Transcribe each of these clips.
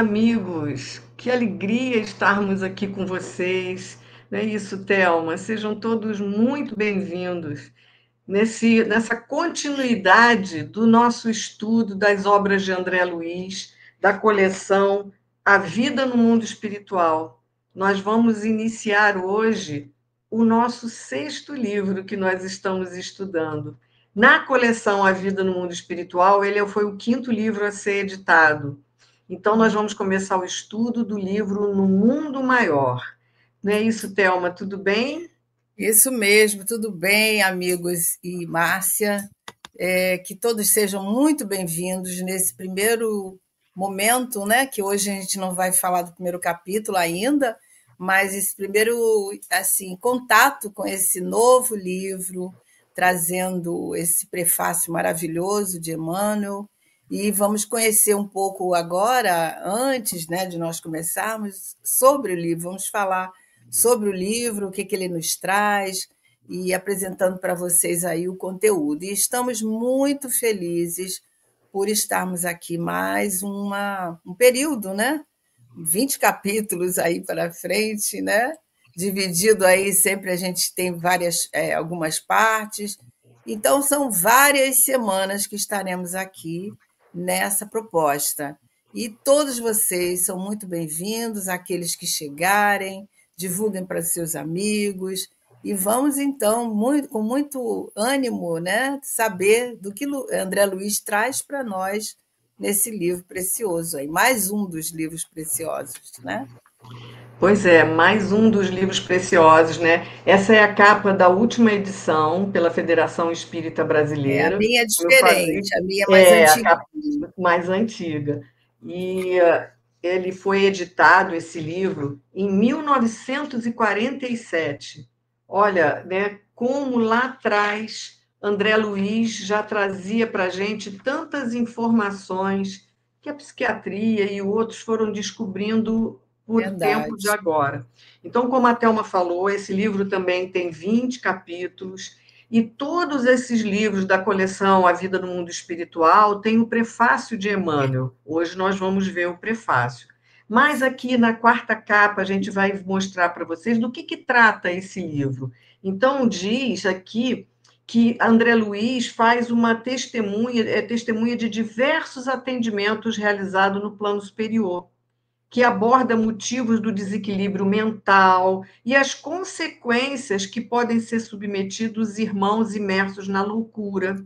amigos! Que alegria estarmos aqui com vocês. Não é isso, Thelma? Sejam todos muito bem-vindos nessa continuidade do nosso estudo das obras de André Luiz, da coleção A Vida no Mundo Espiritual. Nós vamos iniciar hoje o nosso sexto livro que nós estamos estudando. Na coleção A Vida no Mundo Espiritual, ele foi o quinto livro a ser editado. Então, nós vamos começar o estudo do livro No Mundo Maior. Não é isso, Thelma? Tudo bem? Isso mesmo, tudo bem, amigos e Márcia? Que todos sejam muito bem-vindos nesse primeiro momento, né? Que hoje a gente não vai falar do primeiro capítulo ainda, mas esse primeiro assim contato com esse novo livro, trazendo esse prefácio maravilhoso de Emmanuel. E vamos conhecer um pouco agora, antes, né, de nós começarmos, sobre o livro. Vamos falar sobre o livro, o que ele nos traz, e apresentando para vocês aí o conteúdo. E estamos muito felizes por estarmos aqui mais um período, né? 20 capítulos aí para frente, né? Dividido aí, sempre a gente tem algumas partes. Então, são várias semanas que estaremos aqui nessa proposta. E todos vocês são muito bem-vindos, aqueles que chegarem, divulguem para seus amigos, e vamos, então, com muito ânimo, né, saber do que André Luiz traz para nós nesse livro precioso, aí, mais um dos livros preciosos, né? Pois é, mais um dos livros preciosos, né? Essa é a capa da última edição pela Federação Espírita A Brasileira. minha é Como eu falei, diferente, a minha é mais é a antiga. capa mais antiga. E ele foi editado, esse livro, em 1947. Olha, né, como lá atrás André Luiz já trazia para a gente tantas informações que a psiquiatria e outros foram descobrindo por tempo de Verdade. agora. Então, como a Thelma falou, esse livro também tem 20 capítulos, e todos esses livros da coleção A Vida no Mundo Espiritual têm o prefácio de Emmanuel. Hoje nós vamos ver o prefácio. Mas aqui na quarta capa a gente vai mostrar para vocês do que trata esse livro. Então, diz aqui que André Luiz faz uma testemunha, é testemunha de diversos atendimentos realizados no plano superior, que aborda motivos do desequilíbrio mental e as consequências que podem ser submetidos os irmãos imersos na loucura.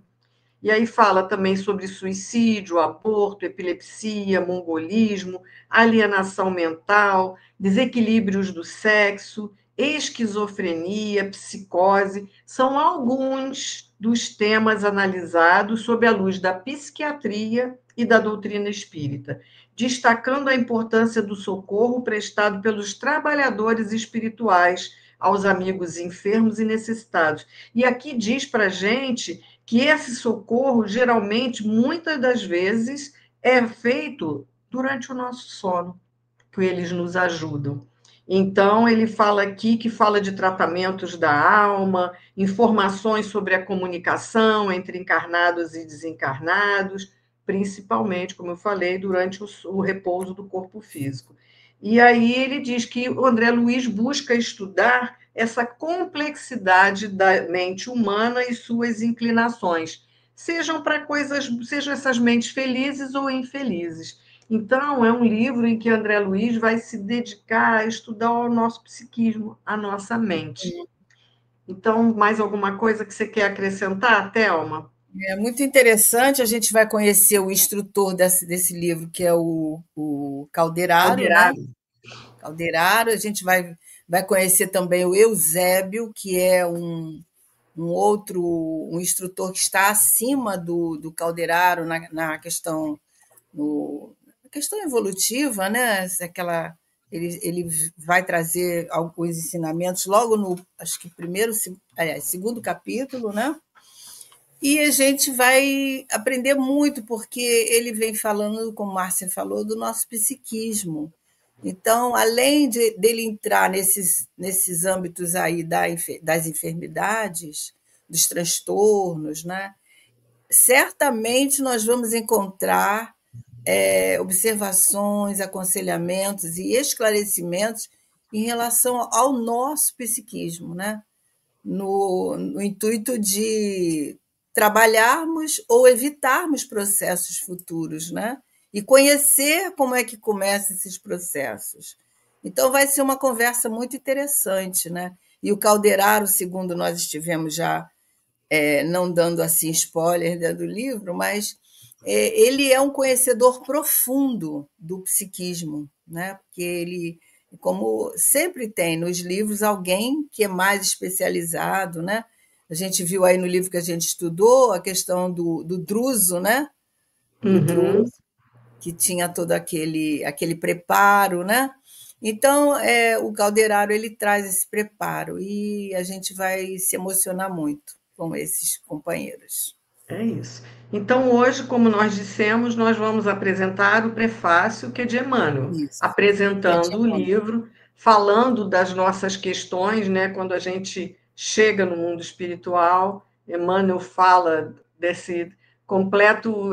E aí fala também sobre suicídio, aborto, epilepsia, mongolismo, alienação mental, desequilíbrios do sexo, esquizofrenia, psicose. São alguns dos temas analisados sob a luz da psiquiatria e da doutrina espírita, destacando a importância do socorro prestado pelos trabalhadores espirituais aos amigos enfermos e necessitados. E aqui diz para a gente que esse socorro, geralmente, muitas das vezes, é feito durante o nosso sono, que eles nos ajudam. Então, ele fala aqui que fala de tratamentos da alma, informações sobre a comunicação entre encarnados e desencarnados, principalmente, como eu falei, durante o repouso do corpo físico. E aí ele diz que o André Luiz busca estudar essa complexidade da mente humana e suas inclinações, sejam para coisas, sejam essas mentes felizes ou infelizes. Então, é um livro em que André Luiz vai se dedicar a estudar o nosso psiquismo, a nossa mente. Então, mais alguma coisa que você quer acrescentar, Thelma? É muito interessante, a gente vai conhecer o instrutor desse livro, que é o Calderaro, né? Calderaro. Calderaro, a gente vai conhecer também o Eusébio, que é um instrutor que está acima do Calderaro na questão, na questão evolutiva, né? Ele vai trazer alguns ensinamentos logo no, acho que segundo capítulo, né? E a gente vai aprender muito, porque ele vem falando, como Márcia falou, do nosso psiquismo. Então, além dele entrar nesses âmbitos aí das enfermidades, dos transtornos, né? Certamente nós vamos encontrar observações, aconselhamentos e esclarecimentos em relação ao nosso psiquismo, né? No intuito de trabalharmos ou evitarmos processos futuros, né? E conhecer como é que começam esses processos. Então, vai ser uma conversa muito interessante, né? E o Calderaro, segundo nós estivemos já, não dando assim spoiler do livro, mas ele é um conhecedor profundo do psiquismo, né? Porque ele, como sempre tem nos livros, alguém que é mais especializado, né? A gente viu aí no livro que a gente estudou a questão do Druso, né? O Uhum. Druso, que tinha todo aquele preparo, né? Então, o Calderaro ele traz esse preparo e a gente vai se emocionar muito com esses companheiros. É isso. Então, hoje, como nós dissemos, nós vamos apresentar o prefácio, que é de Emmanuel, Isso, que é de apresentando o Emmanuel. livro, falando das nossas questões, né? Quando a gente chega no mundo espiritual, Emmanuel fala desse completo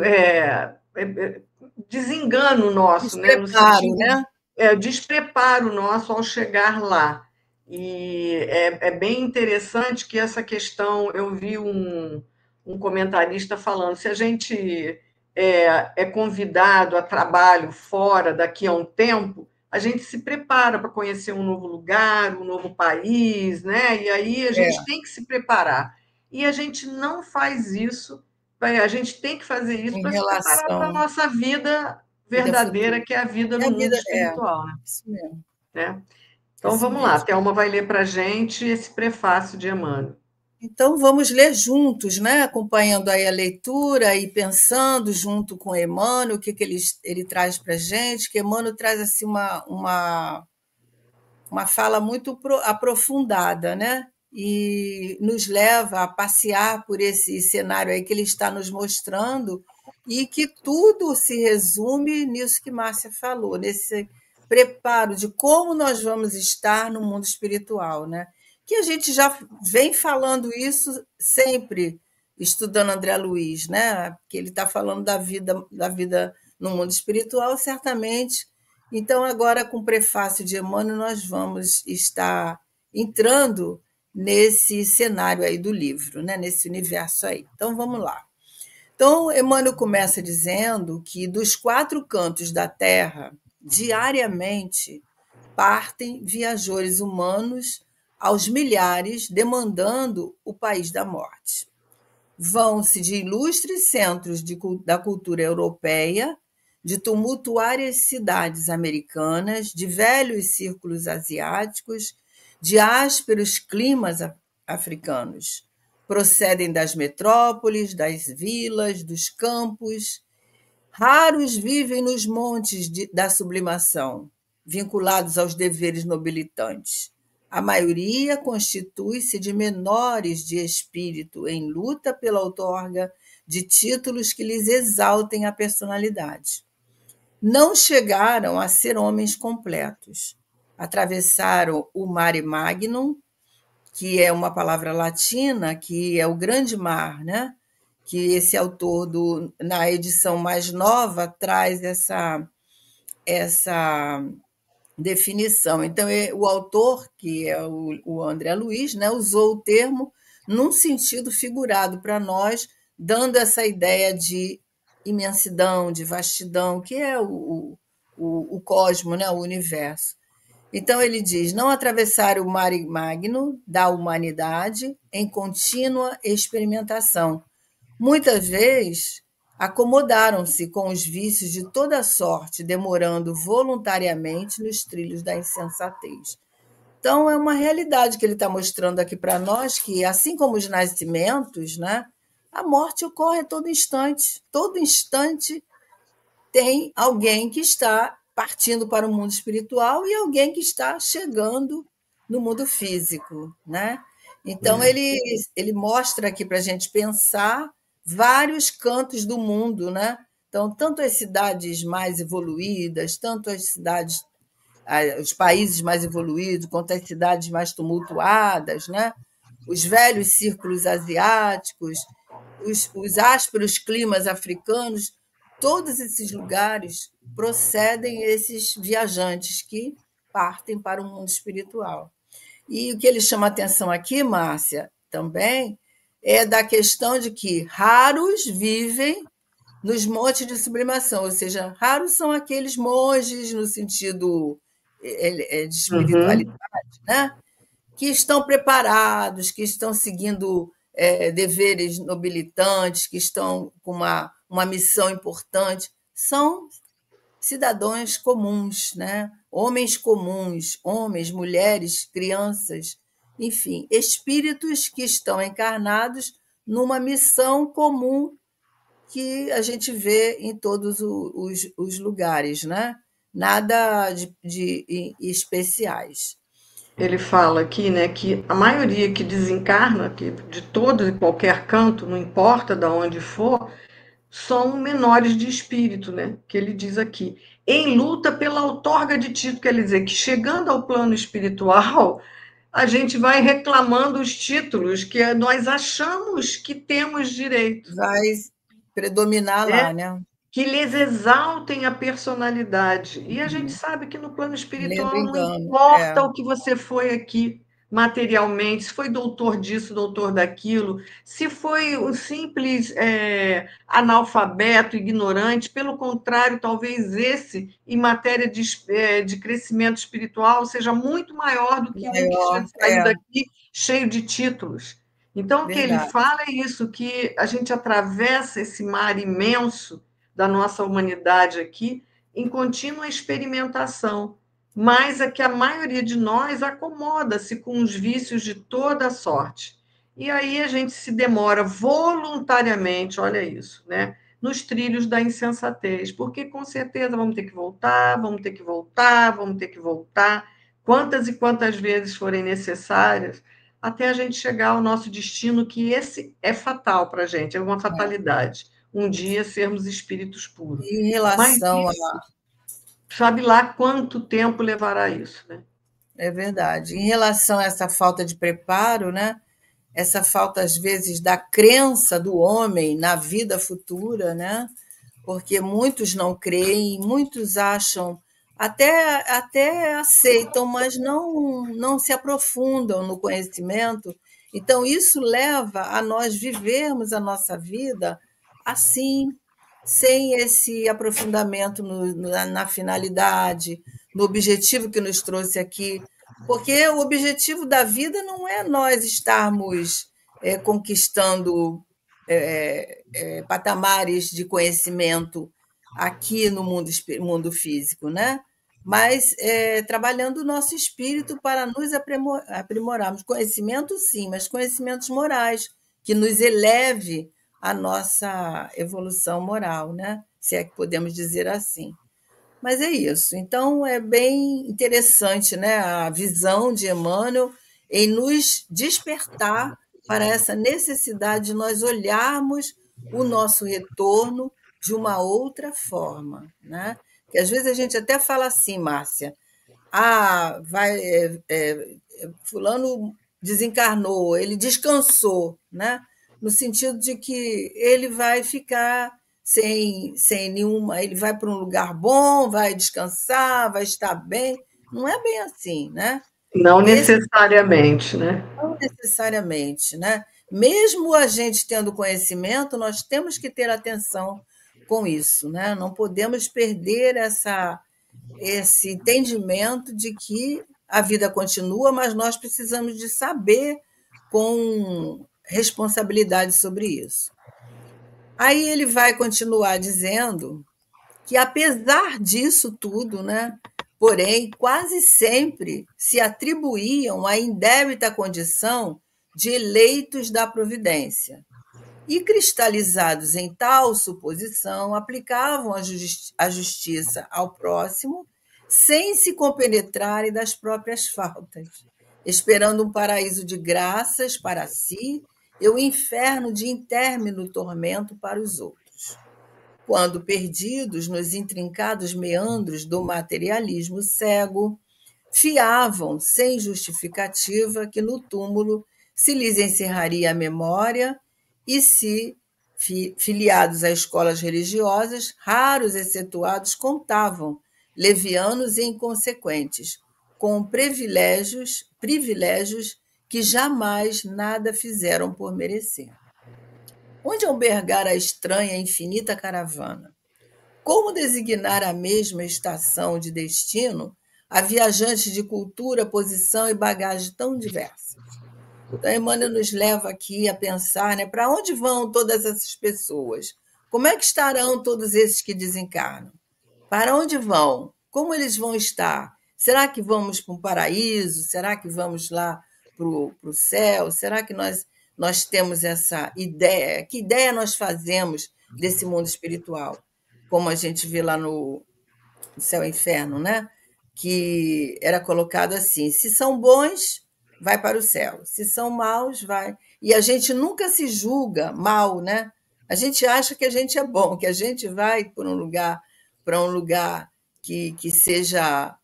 desengano nosso, né? No Despreparo, sentido né? despreparo nosso ao chegar lá. E é bem interessante que essa questão, eu vi um comentarista falando, se a gente é convidado a trabalho fora daqui a um tempo, a gente se prepara para conhecer um novo lugar, um novo país, né? E aí a gente É, tem que se preparar. E a gente não faz isso, a gente tem que fazer isso em para se preparar para a relação nossa vida vida verdadeira, futura. que é a vida É no a mundo vida, espiritual, isso mesmo, né? Então isso vamos lá, a mesmo. Thelma vai ler para a gente esse prefácio de Emmanuel. Então vamos ler juntos, né? Acompanhando aí a leitura e pensando junto com Emmanuel o que ele traz para a gente, que Emmanuel traz assim uma fala muito aprofundada, né? E nos leva a passear por esse cenário aí que ele está nos mostrando e que tudo se resume nisso que Márcia falou, nesse preparo de como nós vamos estar no mundo espiritual, né? Que a gente já vem falando isso sempre, estudando André Luiz, né? Que ele está falando da vida no mundo espiritual, certamente. Então, agora, com o prefácio de Emmanuel, nós vamos estar entrando nesse cenário aí do livro, né? Nesse universo aí. Então, vamos lá. Então, Emmanuel começa dizendo que dos quatro cantos da Terra, diariamente, partem viajores humanos aos milhares, demandando o país da morte. Vão-se de ilustres centros da cultura europeia, de tumultuárias cidades americanas, de velhos círculos asiáticos, de ásperos climas africanos. Procedem das metrópoles, das vilas, dos campos. Raros vivem nos montes da sublimação, vinculados aos deveres nobilitantes. A maioria constitui-se de menores de espírito em luta pela outorga de títulos que lhes exaltem a personalidade. Não chegaram a ser homens completos. Atravessaram o mare magnum, que é uma palavra latina, que é o grande mar, né? Que esse autor, na edição mais nova, traz essa definição. Então, o autor, que é o André Luiz, né, usou o termo num sentido figurado para nós, dando essa ideia de imensidão, de vastidão, que é o cosmo, né, o universo. Então ele diz: não atravessar o mare magno da humanidade em contínua experimentação. Muitas vezes acomodaram-se com os vícios de toda sorte, demorando voluntariamente nos trilhos da insensatez. Então é uma realidade que ele está mostrando aqui para nós, que assim como os nascimentos, né, a morte ocorre a todo instante. Todo instante tem alguém que está partindo para o mundo espiritual e alguém que está chegando no mundo físico, né? Então ele mostra aqui para a gente pensar vários cantos do mundo, né? Então, tanto as cidades mais evoluídas, tanto as cidades, os países mais evoluídos, quanto as cidades mais tumultuadas, né? Os velhos círculos asiáticos, os ásperos climas africanos, todos esses lugares procedem esses viajantes que partem para o mundo espiritual. E o que ele chama a atenção aqui, Márcia, também, é da questão de que raros vivem nos montes de sublimação, ou seja, raros são aqueles monges no sentido de Uhum. espiritualidade, né? Que estão preparados, que estão seguindo deveres nobilitantes, que estão com uma missão importante. São cidadãos comuns, né? Homens comuns, homens, mulheres, crianças, enfim, espíritos que estão encarnados numa missão comum que a gente vê em todos os lugares, né? Nada de especiais. Ele fala aqui, né, que a maioria que desencarna, que de todo e qualquer canto, não importa de onde for, são menores de espírito, né? Que ele diz aqui, em luta pela outorga de título, quer dizer que chegando ao plano espiritual, a gente vai reclamando os títulos que nós achamos que temos direito, Vai predominar né? lá, né? Que lhes exaltem a personalidade. E a gente Uhum. sabe que no plano Lendo espiritual não engano. importa o que você foi aqui materialmente, se foi doutor disso, doutor daquilo, se foi um simples analfabeto, ignorante, pelo contrário, talvez esse, em matéria de crescimento espiritual, seja muito maior do que um que Maior, saiu daqui cheio de títulos. Então, o que ele verdade. fala é isso, que a gente atravessa esse mar imenso da nossa humanidade aqui em contínua experimentação, mas é que a maioria de nós acomoda-se com os vícios de toda sorte. E aí a gente se demora voluntariamente, olha isso, né? Nos trilhos da insensatez, porque com certeza vamos ter que voltar, vamos ter que voltar, vamos ter que voltar, quantas e quantas vezes forem necessárias, até a gente chegar ao nosso destino, que esse é fatal para a gente, é uma É. fatalidade um dia sermos espíritos puros. E em Mas relação a. isso, sabe lá quanto tempo levará isso, né? É verdade. Em relação a essa falta de preparo, né? Essa falta, às vezes, da crença do homem na vida futura, né? Porque muitos não creem, muitos acham, até aceitam, mas não se aprofundam no conhecimento. Então, isso leva a nós vivermos a nossa vida assim, sem esse aprofundamento na finalidade, no objetivo que nos trouxe aqui. Porque o objetivo da vida não é nós estarmos conquistando patamares de conhecimento aqui no mundo físico, né? Mas trabalhando o nosso espírito para nos aprimorarmos. Conhecimento, sim, mas conhecimentos morais, que nos eleve a nossa evolução moral, né? Se é que podemos dizer assim. Mas é isso. Então, é bem interessante, né, a visão de Emmanuel em nos despertar para essa necessidade de nós olharmos o nosso retorno de uma outra forma, né? Que às vezes a gente até fala assim, Márcia, fulano desencarnou, ele descansou, né? No sentido de que ele vai ficar sem nenhuma, ele vai para um lugar bom, vai descansar, vai estar bem. Não é bem assim, né? Não Esse necessariamente, né? não necessariamente, né? Mesmo a gente tendo conhecimento, nós temos que ter atenção com isso, né? Não podemos perder esse entendimento de que a vida continua, mas nós precisamos de saber com responsabilidade sobre isso. Aí ele vai continuar dizendo que, apesar disso tudo, né, porém, quase sempre se atribuíam a indébita condição de eleitos da providência. E, cristalizados em tal suposição, aplicavam a justiça ao próximo sem se compenetrarem das próprias faltas, esperando um paraíso de graças para si e o inferno de intermino tormento para os outros. Quando perdidos nos intrincados meandros do materialismo cego, fiavam, sem justificativa, que no túmulo se lhes encerraria a memória e se filiados a escolas religiosas, raros excetuados contavam, levianos e inconsequentes, com privilégios que jamais nada fizeram por merecer. Onde albergar a estranha e infinita caravana? Como designar a mesma estação de destino a viajantes de cultura, posição e bagagem tão diversas? Então, Emmanuel nos leva aqui a pensar, né, para onde vão todas essas pessoas? Como é que estarão todos esses que desencarnam? Para onde vão? Como eles vão estar? Será que vamos para um paraíso? Será que vamos lá para o céu? Será que nós temos essa ideia? Que ideia nós fazemos desse mundo espiritual? Como a gente vê lá no Céu e Inferno, né? Que era colocado assim: se são bons, vai para o céu, se são maus, vai. E a gente nunca se julga mal, né? A gente acha que a gente é bom, que a gente vai para um lugar que seja.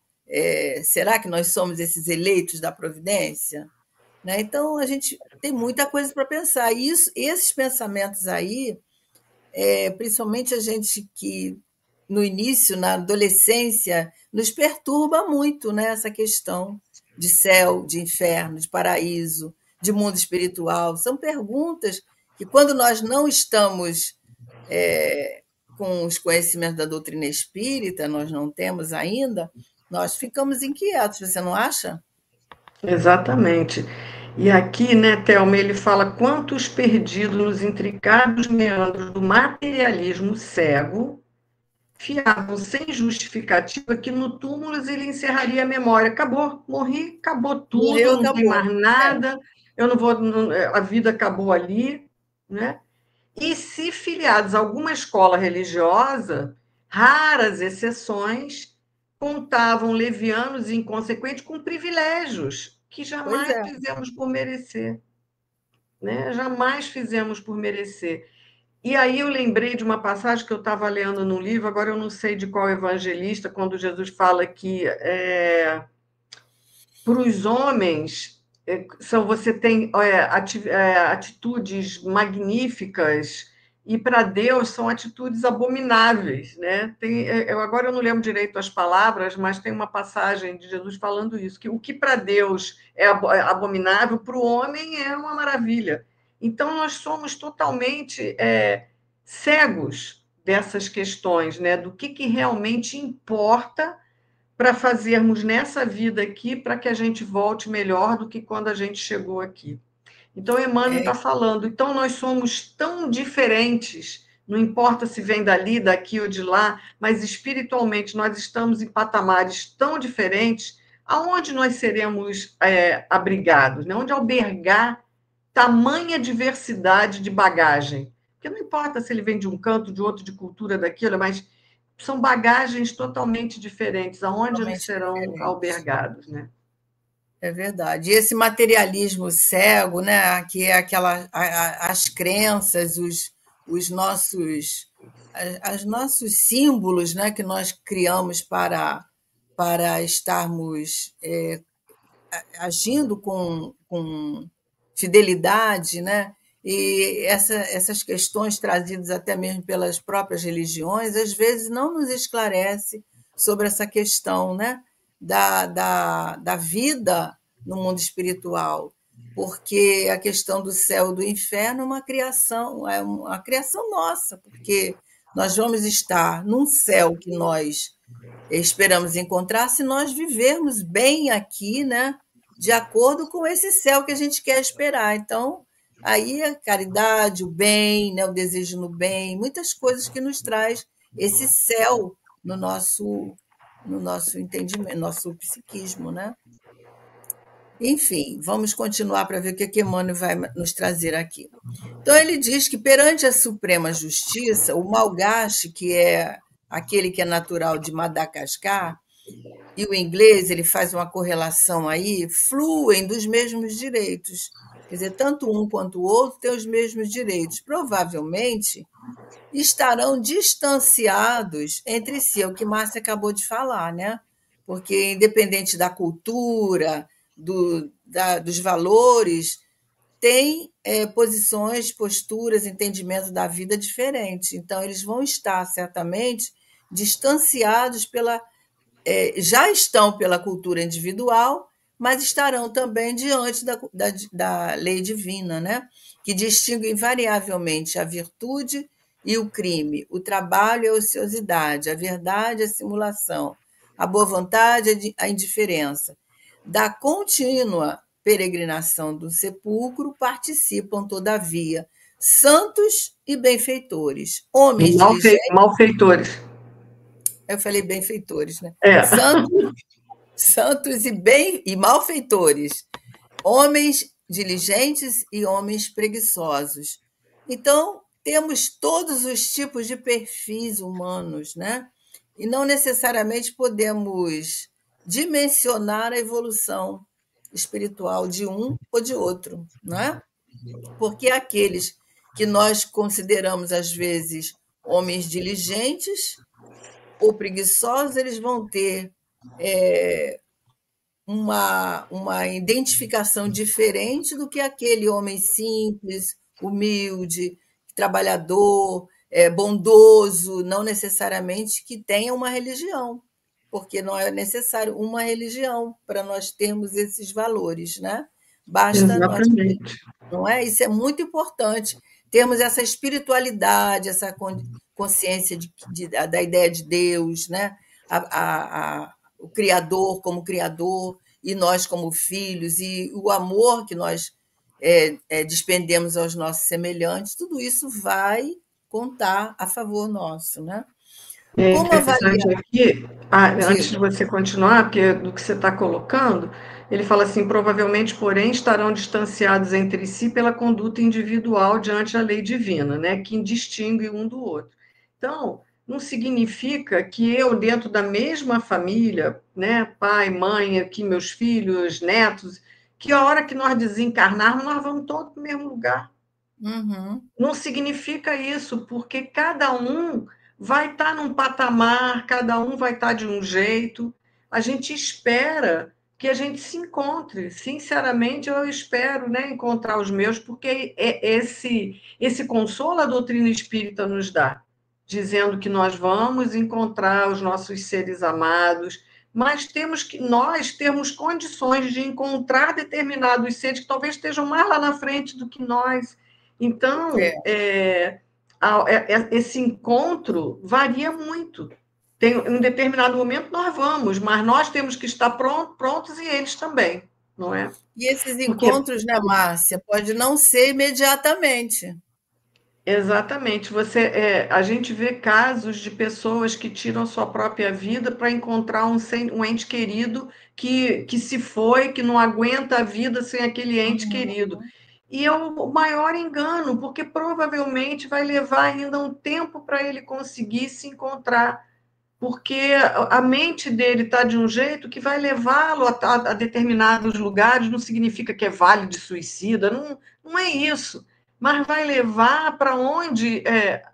Será que nós somos esses eleitos da providência? Né? Então, a gente tem muita coisa para pensar. E esses pensamentos aí, principalmente a gente que, no início, na adolescência, nos perturba muito, né? Essa questão de céu, de inferno, de paraíso, de mundo espiritual. São perguntas que, quando nós não estamos com os conhecimentos da doutrina espírita, nós não temos ainda, nós ficamos inquietos, você não acha? Exatamente. E aqui, né, Thelma, ele fala quantos perdidos nos intricados meandros do materialismo cego fiavam sem justificativa que no túmulo ele encerraria a memória. Acabou, morri, acabou tudo, Morreu, não tem mais acabou. nada, eu não vou, a vida acabou ali, né? E se filiados a alguma escola religiosa, raras exceções, contavam levianos e inconsequentes com privilégios que Pois jamais é. fizemos por merecer, né? Jamais fizemos por merecer. E aí eu lembrei de uma passagem que eu estava lendo no livro, agora eu não sei de qual evangelista, quando Jesus fala que para os homens você tem atitudes magníficas e para Deus são atitudes abomináveis, né? Agora eu não lembro direito as palavras, mas tem uma passagem de Jesus falando isso, que o que para Deus é abominável, para o homem é uma maravilha. Então nós somos totalmente cegos dessas questões, né? Do que realmente importa para fazermos nessa vida aqui para que a gente volte melhor do que quando a gente chegou aqui. Então, Emmanuel É, está falando, então nós somos tão diferentes, não importa se vem dali, daqui ou de lá, mas espiritualmente nós estamos em patamares tão diferentes, aonde nós seremos abrigados, né? Onde albergar tamanha diversidade de bagagem? Porque não importa se ele vem de um canto, de outro, de cultura, daquilo, mas são bagagens totalmente diferentes, aonde eles totalmente serão diferente. albergados, né? É verdade. E esse materialismo cego, né, que é as crenças, os nossos, as nossos símbolos, né, que nós criamos para estarmos agindo com fidelidade, né? E essas questões trazidas até mesmo pelas próprias religiões, às vezes não nos esclarece sobre essa questão, né? Da vida no mundo espiritual, porque a questão do céu e do inferno é uma criação nossa, porque nós vamos estar num céu que nós esperamos encontrar se nós vivermos bem aqui, né? De acordo com esse céu que a gente quer esperar. Então, aí a caridade, o bem, né? O desejo no bem, muitas coisas que nos traz esse céu no nosso entendimento, nosso psiquismo, né? Enfim, vamos continuar para ver o que Emmanuel vai nos trazer aqui. Então, ele diz que perante a Suprema Justiça, o malgache, que é aquele que é natural de Madagascar, e o inglês, ele faz uma correlação aí, fluem dos mesmos direitos. Quer dizer, tanto um quanto o outro têm os mesmos direitos. Provavelmente estarão distanciados entre si, é o que Márcia acabou de falar, né? Porque, independente da cultura, dos valores, têm posições, posturas, entendimento da vida diferentes. Então, eles vão estar, certamente, distanciados já estão pela cultura individual, mas estarão também diante da lei divina, né? Que distingue invariavelmente a virtude e o crime, o trabalho e a ociosidade, a verdade e a simulação, a boa vontade e a indiferença. Da contínua peregrinação do sepulcro participam, todavia, santos e benfeitores, homens diligentes. Malfeitores. Eu falei benfeitores, né? É. Santos e malfeitores, homens diligentes e homens preguiçosos. Então, temos todos os tipos de perfis humanos, né? E não necessariamente podemos dimensionar a evolução espiritual de um ou de outro, não é? Porque aqueles que nós consideramos, às vezes, homens diligentes ou preguiçosos, eles vão ter uma identificação diferente do que aquele homem simples, humilde, trabalhador, bondoso, não necessariamente que tenha uma religião, porque não é necessário uma religião para nós termos esses valores, né? Basta nós, Exatamente. não é? Isso é muito importante, termos essa espiritualidade, essa consciência da ideia de Deus, né? O Criador como Criador e nós como filhos, e o amor que nós despendemos aos nossos semelhantes, tudo isso vai contar a favor nosso, né? É Como interessante avaliar? aqui, antes de Diga. você continuar, porque do que você está colocando, ele fala assim: provavelmente, porém, estarão distanciados entre si pela conduta individual diante da lei divina, né, que distingue um do outro. Então, não significa que eu, dentro da mesma família, né, pai, mãe, aqui meus filhos, netos, que a hora que nós desencarnarmos, nós vamos todos para o mesmo lugar. Uhum. Não significa isso, porque cada um vai estar num patamar, cada um vai estar de um jeito. A gente espera que a gente se encontre. Sinceramente, eu espero, né, encontrar os meus, porque esse consolo a doutrina espírita nos dá, dizendo que nós vamos encontrar os nossos seres amados, mas temos que nós termos condições de encontrar determinados seres que talvez estejam mais lá na frente do que nós. Então, esse encontro varia muito. Tem um determinado momento nós vamos, mas nós temos que estar prontos e eles também, não é? E esses Porque encontros, né, Márcia, pode não ser imediatamente. exatamente, a gente vê casos de pessoas que tiram sua própria vida para encontrar um ente querido que se foi, que não aguenta a vida sem aquele ente Uhum. querido. E é o maior engano, porque provavelmente vai levar ainda um tempo para ele conseguir se encontrar, porque a mente dele está de um jeito que vai levá-lo a determinados lugares, não significa que é vale de suicida, não é isso, mas vai levar para onde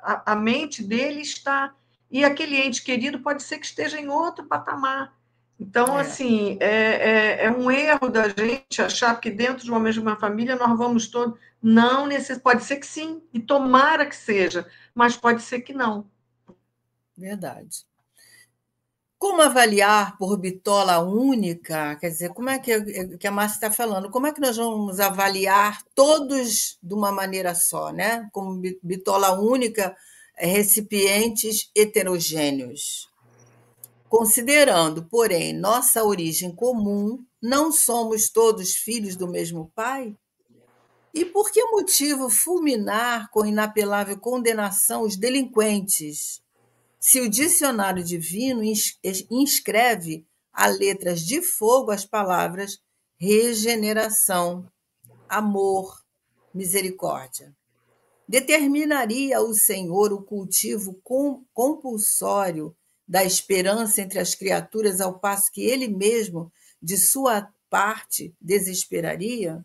a mente dele está. E aquele ente querido pode ser que esteja em outro patamar. Então, É, assim, é um erro da gente achar que dentro de uma mesma família nós vamos todos. Não, pode ser que sim, e tomara que seja, mas pode ser que não. verdade. Como avaliar por bitola única? Quer dizer, como é que a Márcia está falando? Como é que nós vamos avaliar todos de uma maneira só, né? Como bitola única, recipientes heterogêneos. Considerando, porém, nossa origem comum, não somos todos filhos do mesmo pai? E por que motivo fulminar com inapelável condenação os delinquentes? Se o dicionário divino inscreve a letras de fogo as palavras regeneração, amor, misericórdia. Determinaria o Senhor o cultivo compulsório da esperança entre as criaturas, ao passo que ele mesmo, de sua parte, desesperaria?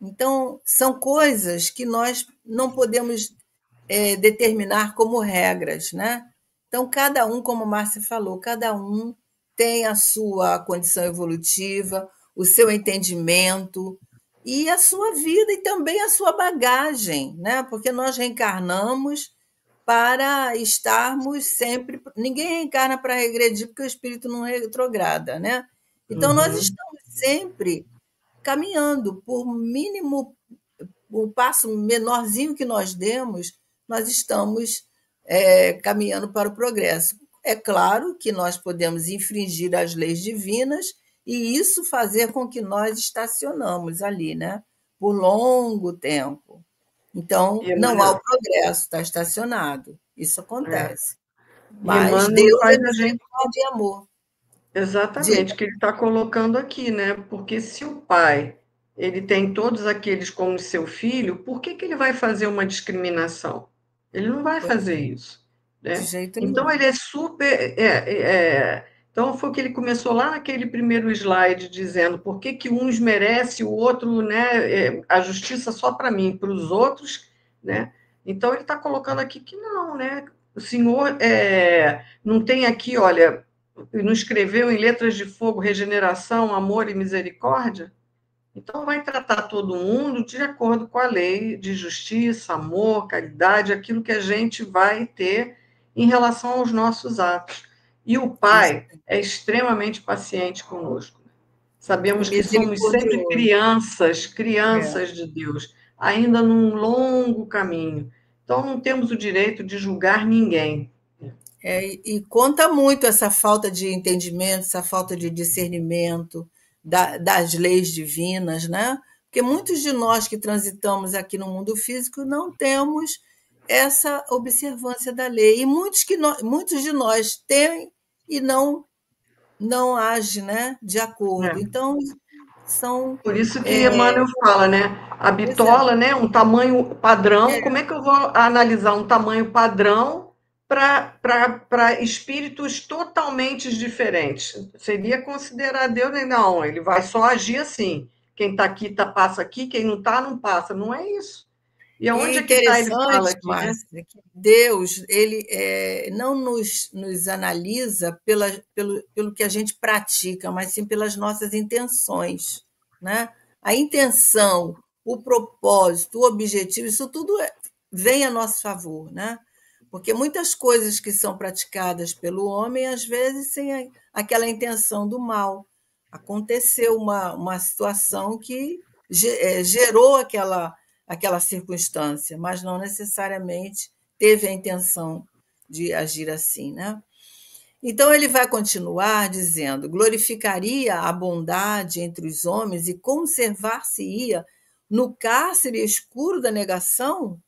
Então, são coisas que nós não podemos determinar como regras, né? Então, cada um, como a Márcia falou, cada um tem a sua condição evolutiva, o seu entendimento, e a sua vida e também a sua bagagem, né? Porque nós reencarnamos para estarmos sempre. Ninguém reencarna para regredir, porque o espírito não retrograda, né? Então, nós Uhum. estamos sempre caminhando, por mínimo, o passo menorzinho que nós demos, nós estamos caminhando para o progresso. É claro que nós podemos infringir as leis divinas e isso fazer com que nós estacionamos ali, né? Por longo tempo. Então, E não há o Emmanuel, progresso, está estacionado. Isso é, acontece. e Mas Emmanuel Deus é faz a gente. misericórdia e amor. Exatamente, Diga. que ele está colocando aqui, né? Porque se o pai ele tem todos aqueles como seu filho, por que que ele vai fazer uma discriminação? Ele não vai Pois fazer é, isso, de né? jeito Então nenhum. ele é super. Então foi o que ele começou lá naquele primeiro slide dizendo por que que uns merece o outro, né? A justiça só para mim, para os outros, né? Então ele está colocando aqui que não, né? O senhor não tem aqui, olha, não escreveu em letras de fogo regeneração, amor e misericórdia? Então, vai tratar todo mundo de acordo com a lei de justiça, amor, caridade, aquilo que a gente vai ter em relação aos nossos atos. E o Isso. Pai é extremamente paciente conosco. E Sabemos que somos sempre misericordioso. crianças, É. crianças de Deus, ainda num longo caminho. Então, não temos o direito de julgar ninguém. E conta muito essa falta de entendimento, essa falta de discernimento das leis divinas, né? Porque muitos de nós que transitamos aqui no mundo físico não temos essa observância da lei. E muitos de nós têm e não agem, né, de acordo. É. Então, são. Por isso que É, Emmanuel fala, né? A pois é, bitola, né? Um tamanho padrão. Como é, é que eu vou analisar um tamanho padrão para espíritos totalmente diferentes? Seria considerar Deus, né? Não, ele vai só agir assim. Quem está aqui passa aqui, quem não está, não passa. Não é isso. E E aonde é que está? Ele fala interessante, aqui, né? Márcia, que Deus ele não nos analisa pelo que a gente pratica, mas sim pelas nossas intenções, né? A intenção, o propósito, o objetivo, isso tudo vem a nosso favor, né? Porque muitas coisas que são praticadas pelo homem, às vezes, sem aquela intenção do mal. Aconteceu uma situação que gerou aquela circunstância, mas não necessariamente teve a intenção de agir assim, né? Então ele vai continuar dizendo: glorificaria a bondade entre os homens e conservar-se-ia no cárcere escuro da negação?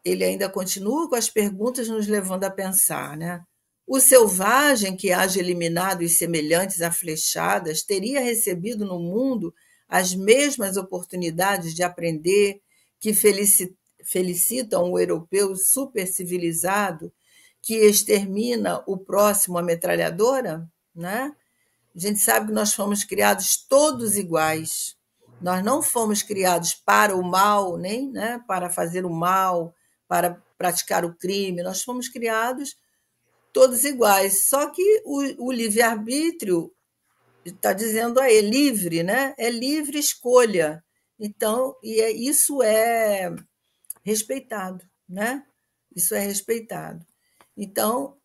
Ele ainda continua com as perguntas, nos levando a pensar, né? O selvagem que haja eliminado os semelhantes a flechadas teria recebido no mundo as mesmas oportunidades de aprender que felicitam o europeu supercivilizado que extermina o próximo à metralhadora, né? A gente sabe que nós fomos criados todos iguais. Nós não fomos criados para o mal, nem, né, para fazer o mal, para praticar o crime. Nós fomos criados todos iguais. Só que o livre-arbítrio está dizendo aí, é livre, né? É livre escolha. Então, isso é respeitado, né? Isso é respeitado. Então,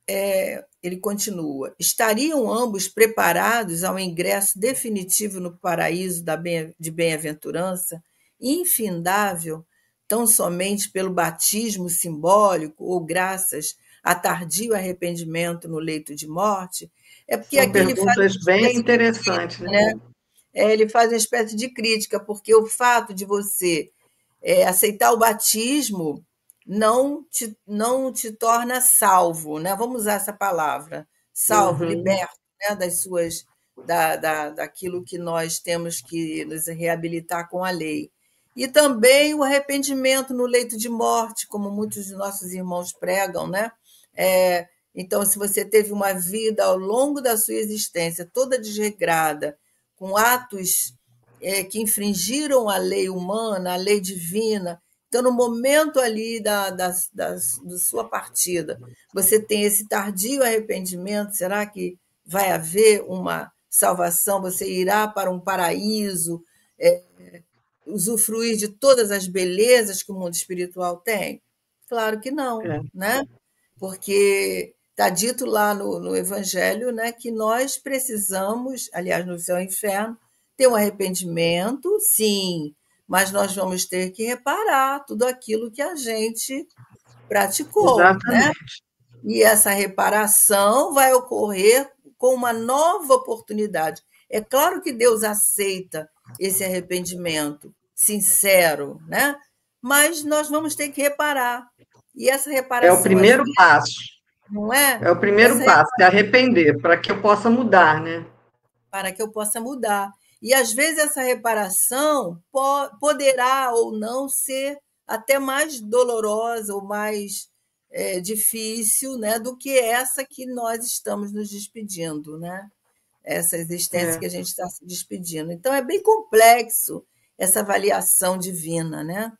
ele continua: estariam ambos preparados ao ingresso definitivo no paraíso de bem-aventurança, infindável, tão somente pelo batismo simbólico ou graças a tardio arrependimento no leito de morte? É porque São aqui ele faz perguntas uma bem espécie de interessantes, crítica, né? né? Ele faz uma espécie de crítica, porque o fato de você aceitar o batismo não te torna salvo, né? Vamos usar essa palavra, salvo, Uhum. liberto, né? Daquilo que nós temos que nos reabilitar com a lei. E também o arrependimento no leito de morte, como muitos de nossos irmãos pregam, né? Então, se você teve uma vida ao longo da sua existência toda desregrada, com atos que infringiram a lei humana, a lei divina, então, no momento ali da sua partida, você tem esse tardio arrependimento, será que vai haver uma salvação? Você irá para um paraíso? usufruir de todas as belezas que o mundo espiritual tem? Claro que não, É. né? Porque está dito lá no Evangelho, né, que nós precisamos, aliás, no céu e inferno, ter um arrependimento, sim, mas nós vamos ter que reparar tudo aquilo que a gente praticou, né? Exatamente. E essa reparação vai ocorrer com uma nova oportunidade. É claro que Deus aceita esse arrependimento sincero, né? Mas nós vamos ter que reparar. E essa É o reparação, às primeiro vezes, passo. não é? É o primeiro Essa passo, se arrepender, para que eu possa mudar, né? para que eu possa mudar. E às vezes essa reparação poderá ou não ser até mais dolorosa ou mais difícil, né, do que essa que nós estamos nos despedindo, né? Essa existência É. que a gente está se despedindo. Então é bem complexo essa avaliação divina, né?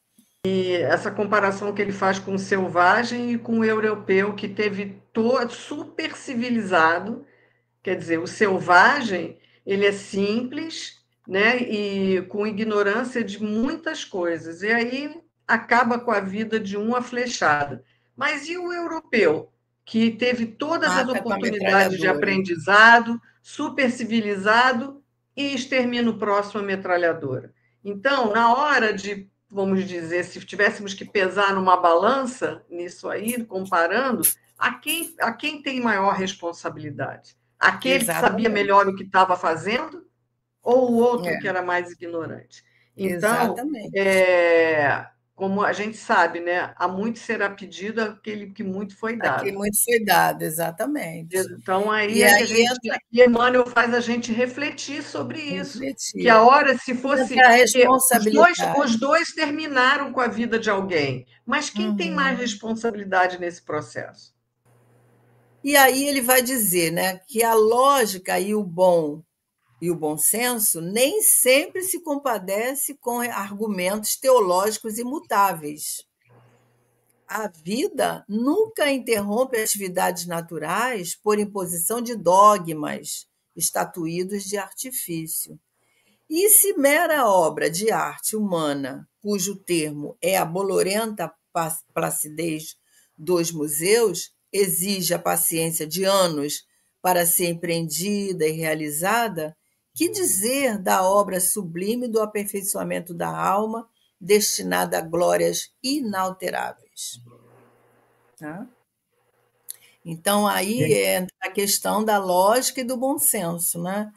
E essa comparação que ele faz com o selvagem e com o europeu, que teve todo super civilizado. Quer dizer, o selvagem, ele é simples, né, e com ignorância de muitas coisas, e aí acaba com a vida de uma flechada. Mas e o europeu, que teve todas as Mata com a oportunidades de metralhadora. aprendizado, super civilizado, e extermina o próximo a metralhadora? Então, na hora de, vamos dizer, se tivéssemos que pesar numa balança, nisso aí, comparando, a quem tem maior responsabilidade? Aquele que sabia Exatamente. melhor o que estava fazendo ou o outro que É, era mais ignorante? Então, exatamente. como a gente sabe, né, há muito será pedido aquele que muito foi Aqui dado. muito foi dado, exatamente. Então, aí E é que a aí gente, entra e Emmanuel faz a gente refletir sobre isso, que a refletir. hora, se Entra fosse, a porque os dois, responsabilidade. os dois terminaram com a vida de alguém, mas quem tem mais Uhum. responsabilidade nesse processo? E aí ele vai dizer, né, que a lógica e o bom senso nem sempre se compadece com argumentos teológicos imutáveis. A vida nunca interrompe atividades naturais por imposição de dogmas estatuídos de artifício. E se mera obra de arte humana, cujo termo é a bolorenta placidez dos museus, exige a paciência de anos para ser empreendida e realizada, que dizer da obra sublime do aperfeiçoamento da alma, destinada a glórias inalteráveis? Tá? Então, aí entra a questão da lógica e do bom senso, né?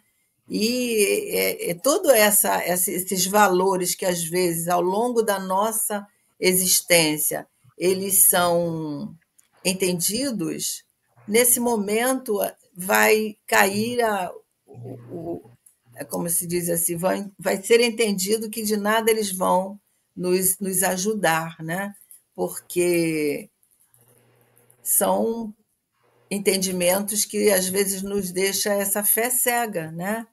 E todo esses valores que, às vezes, ao longo da nossa existência, eles são entendidos, nesse momento vai cair, como se diz assim, vai ser entendido que de nada eles vão nos ajudar, né? Porque são entendimentos que às vezes nos deixa essa fé cega, né?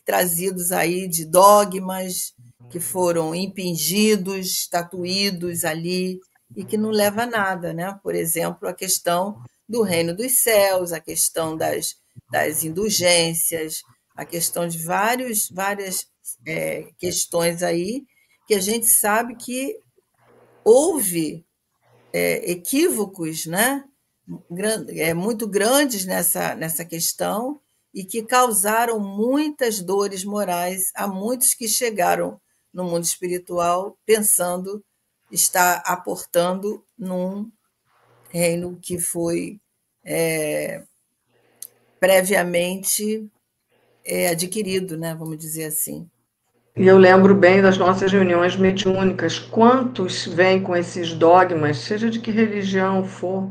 Trazidos aí de dogmas que foram impingidos, estatuídos ali e que não leva a nada, né? Por exemplo, a questão do reino dos céus, a questão das indulgências, a questão de várias questões aí que a gente sabe que houve equívocos, né? Muito grandes nessa questão e que causaram muitas dores morais a muitos que chegaram no mundo espiritual pensando estar aportando num reino que foi previamente adquirido, né? Vamos dizer assim. E eu lembro bem das nossas reuniões mediúnicas, quantos vêm com esses dogmas, seja de que religião for,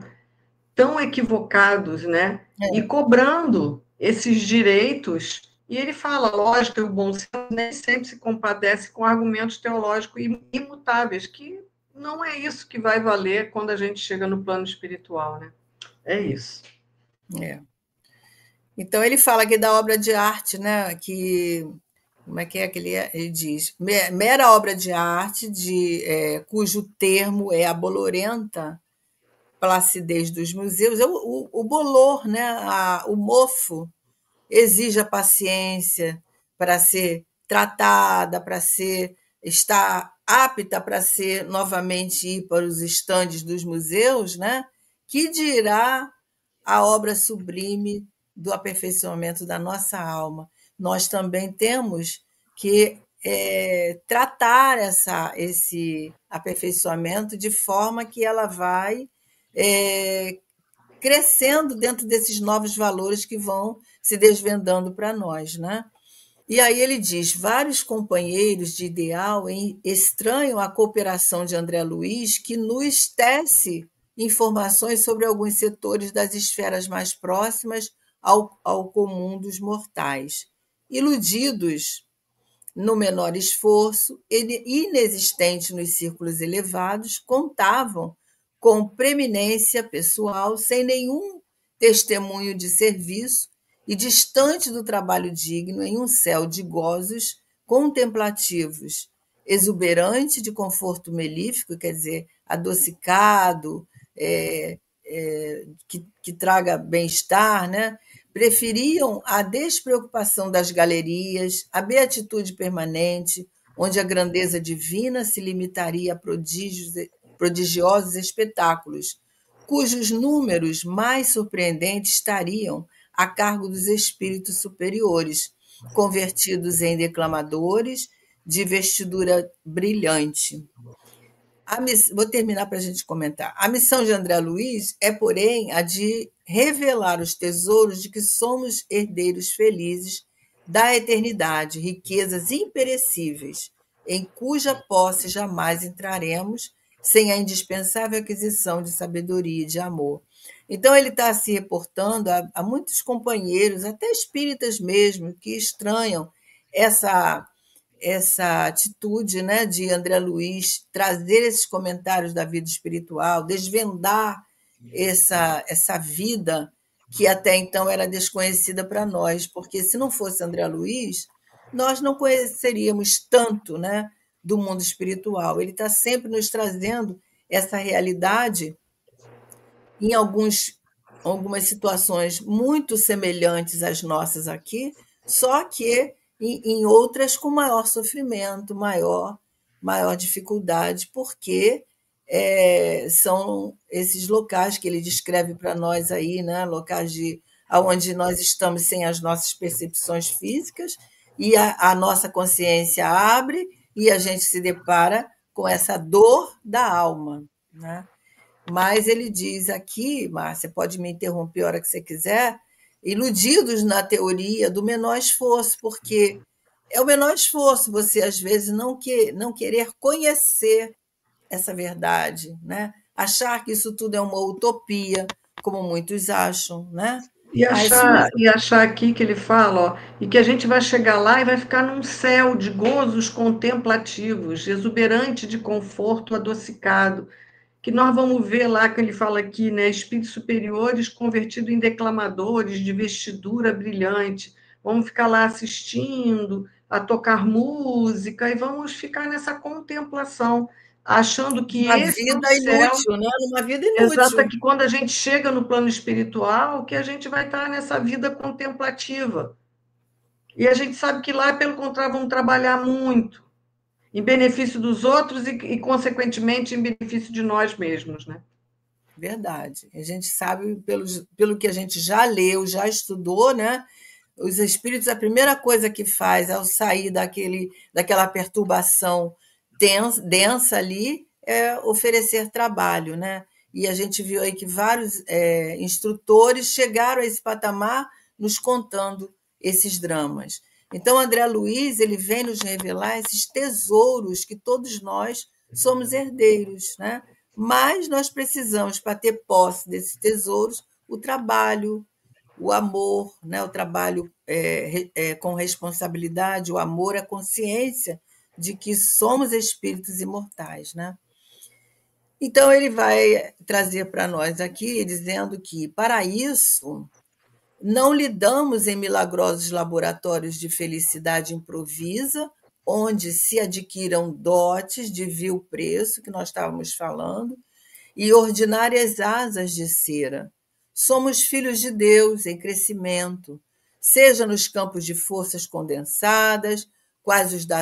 tão equivocados, né? E cobrando esses direitos. E ele fala, lógico, o bom senso nem sempre se compadece com argumentos teológicos imutáveis, que não é isso que vai valer quando a gente chega no plano espiritual, né? É isso. É. Então ele fala aqui da obra de arte, né? Que como é que ele diz? Mera obra de arte cujo termo é a bolorenta placidez dos museus, o bolor, né? O mofo, exige a paciência para ser tratada para estar apta para ser novamente ir para os estandes dos museus, né? Que dirá a obra sublime do aperfeiçoamento da nossa alma. Nós também temos que tratar esse aperfeiçoamento de forma que ela vai crescendo dentro desses novos valores que vão se desvendando para nós, né? E aí ele diz: vários companheiros de ideal estranham a cooperação de André Luiz, que nos tece informações sobre alguns setores das esferas mais próximas ao comum dos mortais. Iludidos no menor esforço, inexistentes nos círculos elevados, contavam com preeminência pessoal, sem nenhum testemunho de serviço, e distante do trabalho digno, em um céu de gozos contemplativos, exuberante de conforto melífico, quer dizer, adocicado, que traga bem-estar, né? Preferiam a despreocupação das galerias, a beatitude permanente, onde a grandeza divina se limitaria a prodigiosos espetáculos, cujos números mais surpreendentes estariam a cargo dos espíritos superiores, convertidos em declamadores de vestidura brilhante. Vou terminar para a gente comentar. A missão de André Luiz é, porém, a de revelar os tesouros de que somos herdeiros felizes da eternidade, riquezas imperecíveis, em cuja posse jamais entraremos sem a indispensável aquisição de sabedoria e de amor. Então, ele está se reportando a muitos companheiros, até espíritas mesmo, que estranham essa atitude, né, de André Luiz trazer esses comentários da vida espiritual, desvendar essa vida que até então era desconhecida para nós, porque se não fosse André Luiz, nós não conheceríamos tanto, né, do mundo espiritual. Ele está sempre nos trazendo essa realidade em algumas situações muito semelhantes às nossas aqui, só que em outras com maior sofrimento, maior dificuldade, porque são esses locais que ele descreve para nós aí, né? Locais onde nós estamos sem as nossas percepções físicas, e a nossa consciência abre e a gente se depara com essa dor da alma, né? Mas ele diz aqui, Márcia, pode me interromper a hora que você quiser, iludidos na teoria do menor esforço, porque é o menor esforço você, às vezes, não querer conhecer essa verdade, né? Achar que isso tudo é uma utopia, como muitos acham, né? E achar aqui que ele fala, ó, e que a gente vai chegar lá e vai ficar num céu de gozos contemplativos, exuberante de conforto adocicado, que nós vamos ver lá que ele fala aqui, né, espíritos superiores convertidos em declamadores de vestidura brilhante. Vamos ficar lá assistindo, a tocar música e vamos ficar nessa contemplação, achando que uma esse é o vida céu. inútil, né? Uma vida Exato, é inútil. que quando a gente chega no plano espiritual, que a gente vai estar nessa vida contemplativa. E a gente sabe que lá, pelo contrário, vamos trabalhar muito em benefício dos outros e consequentemente, em benefício de nós mesmos, né? Verdade. A gente sabe, pelo que a gente já leu, já estudou, né? Os espíritos, a primeira coisa que faz ao sair daquela perturbação densa ali é oferecer trabalho, né? E a gente viu aí que vários instrutores chegaram a esse patamar nos contando esses dramas. Então, André Luiz, ele vem nos revelar esses tesouros que todos nós somos herdeiros, né? Mas nós precisamos, para ter posse desses tesouros, o trabalho, o amor, né? O trabalho com responsabilidade, o amor, a consciência de que somos espíritos imortais, né? Então, ele vai trazer para nós aqui, dizendo que, para isso, não lidamos em milagrosos laboratórios de felicidade improvisa, onde se adquiram dotes de vil preço, que nós estávamos falando, e ordinárias asas de cera. Somos filhos de Deus em crescimento, seja nos campos de forças condensadas, quais os da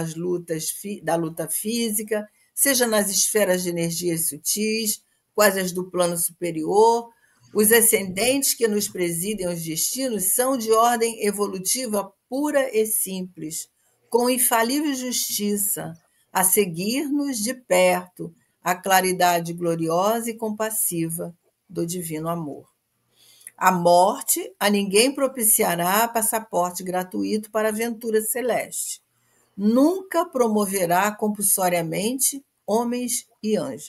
luta física, seja nas esferas de energias sutis, quais as do plano superior. Os ascendentes que nos presidem os destinos são de ordem evolutiva pura e simples, com infalível justiça, a seguir-nos de perto a claridade gloriosa e compassiva do divino amor. A morte a ninguém propiciará passaporte gratuito para a aventura celeste. Nunca promoverá compulsoriamente homens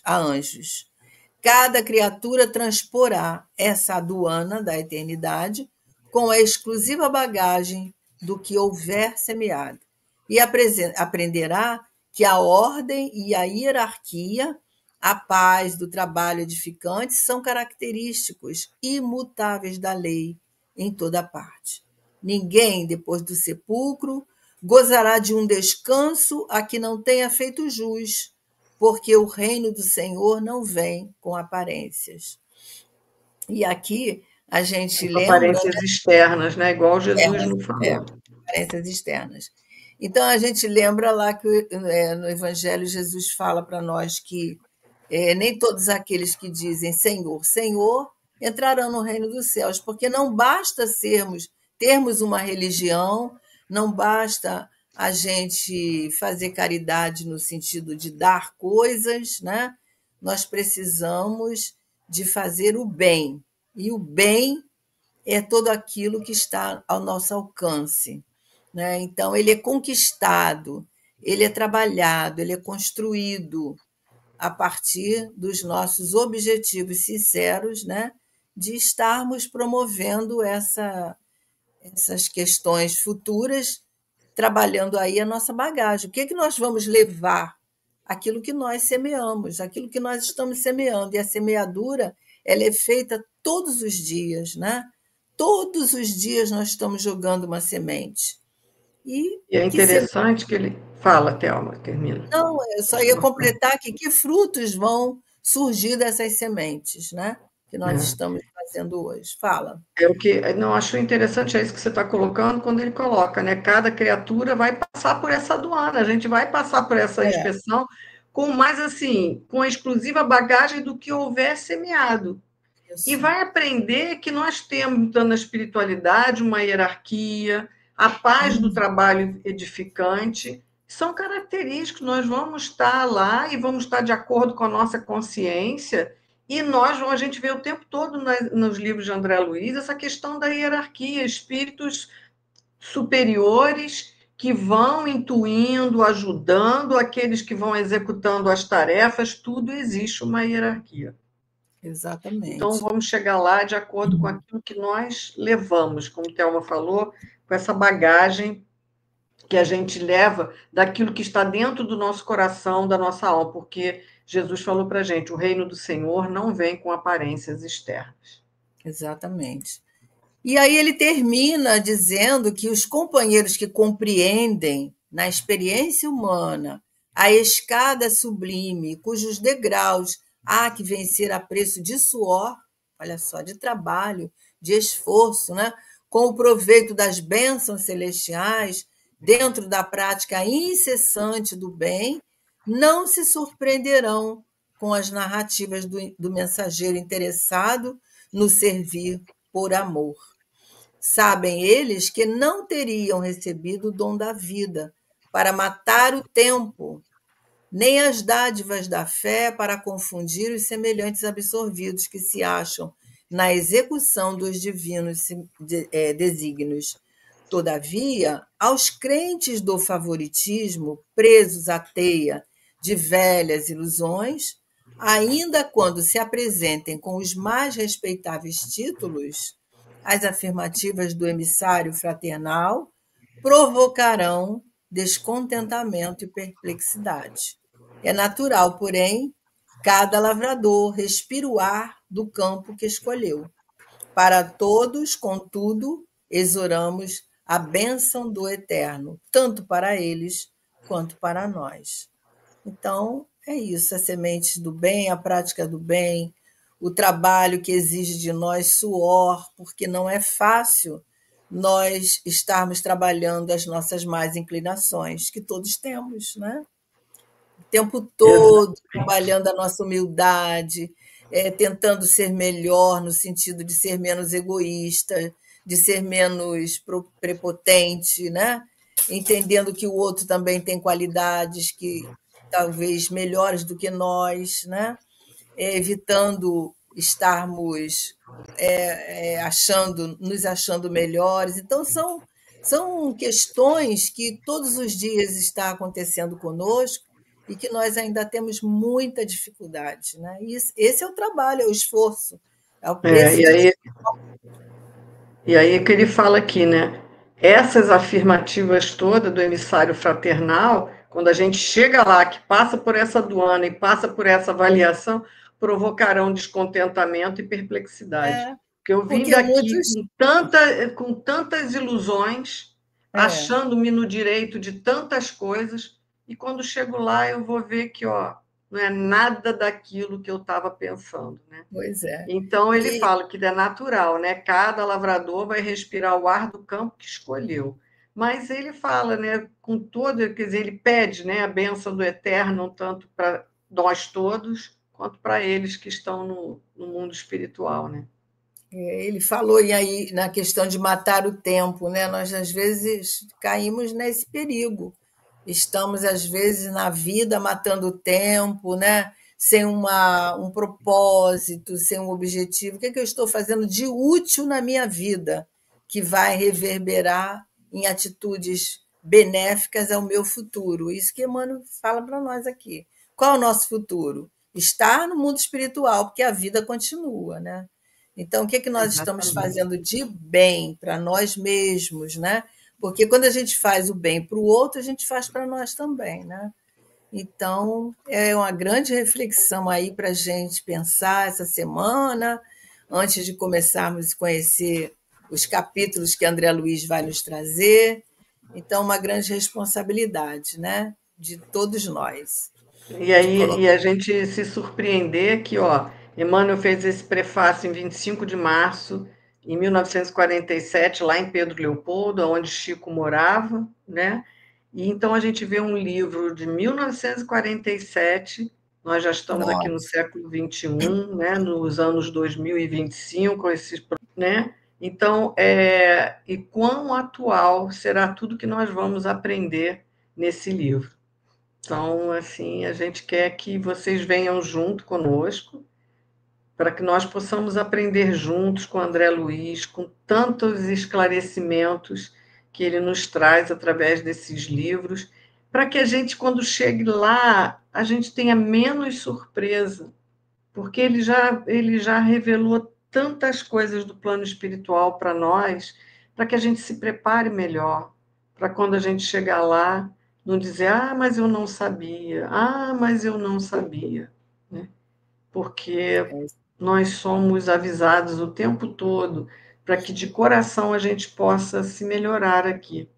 a anjos. Cada criatura transporá essa aduana da eternidade com a exclusiva bagagem do que houver semeado e aprenderá que a ordem e a hierarquia, a paz do trabalho edificante são característicos imutáveis da lei em toda parte. Ninguém, depois do sepulcro, gozará de um descanso a que não tenha feito jus, porque o reino do Senhor não vem com aparências. E aqui a gente Com lembra... aparências externas, né? Igual Jesus nos falou. Aparências externas. Então, a gente lembra lá que no Evangelho Jesus fala para nós que nem todos aqueles que dizem Senhor, Senhor, entrarão no reino dos céus, porque não basta termos uma religião, não basta a gente fazer caridade no sentido de dar coisas, né? Nós precisamos de fazer o bem, e o bem é todo aquilo que está ao nosso alcance, né? Então, ele é conquistado, ele é trabalhado, ele é construído a partir dos nossos objetivos sinceros, né? De estarmos promovendo essas questões futuras, trabalhando aí a nossa bagagem. O que é que nós vamos levar? Aquilo que nós semeamos, aquilo que nós estamos semeando. E a semeadura, ela é feita todos os dias, né? Todos os dias nós estamos jogando uma semente. E é interessante que ele... Fala, Thelma, termina. Não, eu só ia completar que frutos vão surgir dessas sementes, né? Que nós estamos fazendo hoje. Fala. O que não acho interessante é isso que você está colocando quando ele coloca, né? Cada criatura vai passar por essa aduana, a gente vai passar por essa inspeção com mais assim, com a exclusiva bagagem do que houver semeado. Isso. E vai aprender que nós temos na espiritualidade uma hierarquia, a paz do trabalho edificante, são característicos, nós vamos estar lá e vamos estar de acordo com a nossa consciência. E a gente vê o tempo todo nos livros de André Luiz essa questão da hierarquia, espíritos superiores que vão intuindo, ajudando aqueles que vão executando as tarefas, tudo existe uma hierarquia. Exatamente. Então, vamos chegar lá de acordo com aquilo que nós levamos, como a Thelma falou, com essa bagagem que a gente leva daquilo que está dentro do nosso coração, da nossa alma, porque Jesus falou para a gente, o reino do Senhor não vem com aparências externas. Exatamente. E aí ele termina dizendo que os companheiros que compreendem na experiência humana a escada sublime, cujos degraus há que vencer a preço de suor, olha só, de trabalho, de esforço, né? Com o proveito das bênçãos celestiais, dentro da prática incessante do bem, não se surpreenderão com as narrativas do mensageiro interessado no servir por amor. Sabem eles que não teriam recebido o dom da vida para matar o tempo, nem as dádivas da fé para confundir os semelhantes absorvidos que se acham na execução dos divinos desígnios. Todavia, aos crentes do favoritismo, presos à teia de velhas ilusões, ainda quando se apresentem com os mais respeitáveis títulos, as afirmativas do emissário fraternal provocarão descontentamento e perplexidade. É natural, porém, cada lavrador respira o ar do campo que escolheu. Para todos, contudo, exoramos a bênção do Eterno, tanto para eles quanto para nós. Então, é isso, a semente do bem, a prática do bem, o trabalho que exige de nós suor, porque não é fácil nós estarmos trabalhando as nossas más inclinações, que todos temos, né? O tempo todo Exatamente. trabalhando a nossa humildade, tentando ser melhor no sentido de ser menos egoísta, de ser menos prepotente, né? Entendendo que o outro também tem qualidades que talvez melhores do que nós, né? Evitando estarmos nos achando melhores. Então, são questões que todos os dias está acontecendo conosco e que nós ainda temos muita dificuldade. Né? E esse é o trabalho, é o esforço, é o É, preço de. e aí que ele fala aqui, né? Essas afirmativas todas do emissário fraternal, quando a gente chega lá, que passa por essa aduana e passa por essa avaliação, provocarão descontentamento e perplexidade. É, Porque eu vim porque daqui muitos. com tantas ilusões, É, achando-me no direito de tantas coisas, e quando chego lá eu vou ver que, ó, não é nada daquilo que eu estava pensando, né? pois é. Então ele E fala que é natural, né? Cada lavrador vai respirar o ar do campo que escolheu. Mas ele fala, né, com todo, quer dizer, ele pede, né, a bênção do eterno, tanto para nós todos, quanto para eles que estão no mundo espiritual, né? ele falou aí na questão de matar o tempo, né? Nós às vezes caímos nesse perigo. Estamos às vezes na vida matando o tempo, né? Sem um propósito, sem um objetivo. O que é que eu estou fazendo de útil na minha vida que vai reverberar em atitudes benéficas ao meu futuro? Isso que Emmanuel fala para nós aqui. Qual é o nosso futuro? Estar no mundo espiritual, porque a vida continua, né? Então, o que é que nós estamos Exatamente. fazendo de bem para nós mesmos, né? Porque quando a gente faz o bem para o outro, a gente faz para nós também, né? Então, é uma grande reflexão aí para a gente pensar essa semana, antes de começarmos a conhecer os capítulos que André Luiz vai nos trazer. Então, uma grande responsabilidade, né? De todos nós, E de aí colocar. e a gente se surpreender que, ó, Emmanuel fez esse prefácio em 25 de março, em 1947, lá em Pedro Leopoldo, onde Chico morava, né? E então a gente vê um livro de 1947, nós já estamos aqui no Nossa, século XXI, né? Nos anos 2025, esses, né? Então, e quão atual será tudo que nós vamos aprender nesse livro? Então, assim, a gente quer que vocês venham junto conosco, para que nós possamos aprender juntos com o André Luiz, com tantos esclarecimentos que ele nos traz através desses livros, para que a gente, quando chegue lá, a gente tenha menos surpresa, porque ele já revelou tantas coisas do plano espiritual para nós, para que a gente se prepare melhor, para quando a gente chegar lá, não dizer, ah, mas eu não sabia, ah, mas eu não sabia, né? Porque é, nós somos avisados o tempo todo para que de coração a gente possa se melhorar aqui,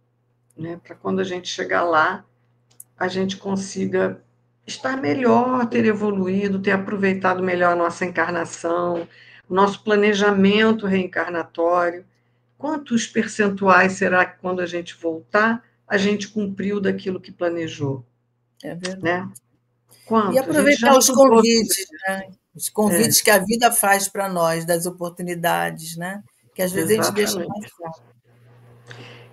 né? Para quando a gente chegar lá, a gente consiga estar melhor, ter evoluído, ter aproveitado melhor a nossa encarnação, o nosso planejamento reencarnatório. Quantos percentuais será que quando a gente voltar, a gente cumpriu daquilo que planejou, é né? verdade. E Quanto? A gente já aproveitar os estudou sobre convites, isso. né? Os convites que a vida faz para nós, das oportunidades, né? Que às vezes a gente deixa Exatamente. passar.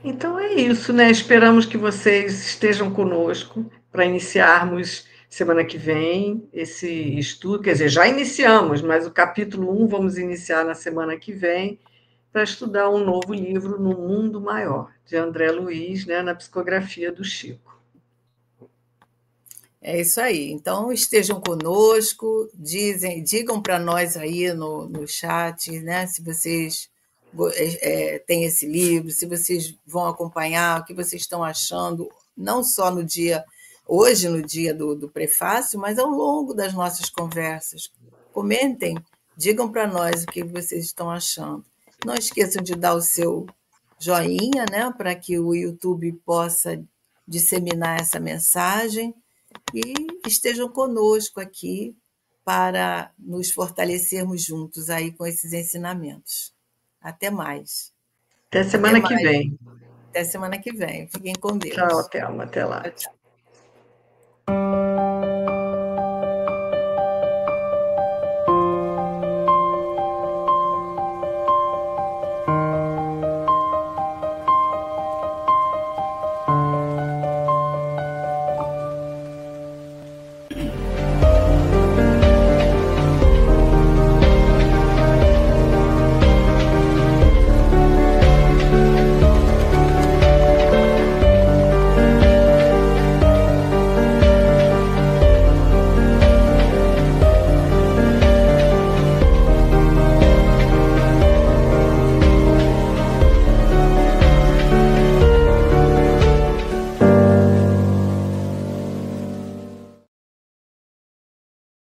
Então é isso, né? Esperamos que vocês estejam conosco para iniciarmos semana que vem esse estudo. Quer dizer, já iniciamos, mas o capítulo 1 vamos iniciar na semana que vem para estudar um novo livro no Mundo Maior, de André Luiz, né, na psicografia do Chico. É isso aí. Então estejam conosco, digam para nós aí no chat, né? Se vocês têm esse livro, se vocês vão acompanhar, o que vocês estão achando, não só no dia, hoje, no dia do prefácio, mas ao longo das nossas conversas. Comentem, digam para nós o que vocês estão achando. Não esqueçam de dar o seu joinha, né? Para que o YouTube possa disseminar essa mensagem e estejam conosco aqui para nos fortalecermos juntos aí com esses ensinamentos. Até mais. Até semana que vem. Até semana que vem. Fiquem com Deus. Tchau, Thelma. Até lá. Tchau, tchau.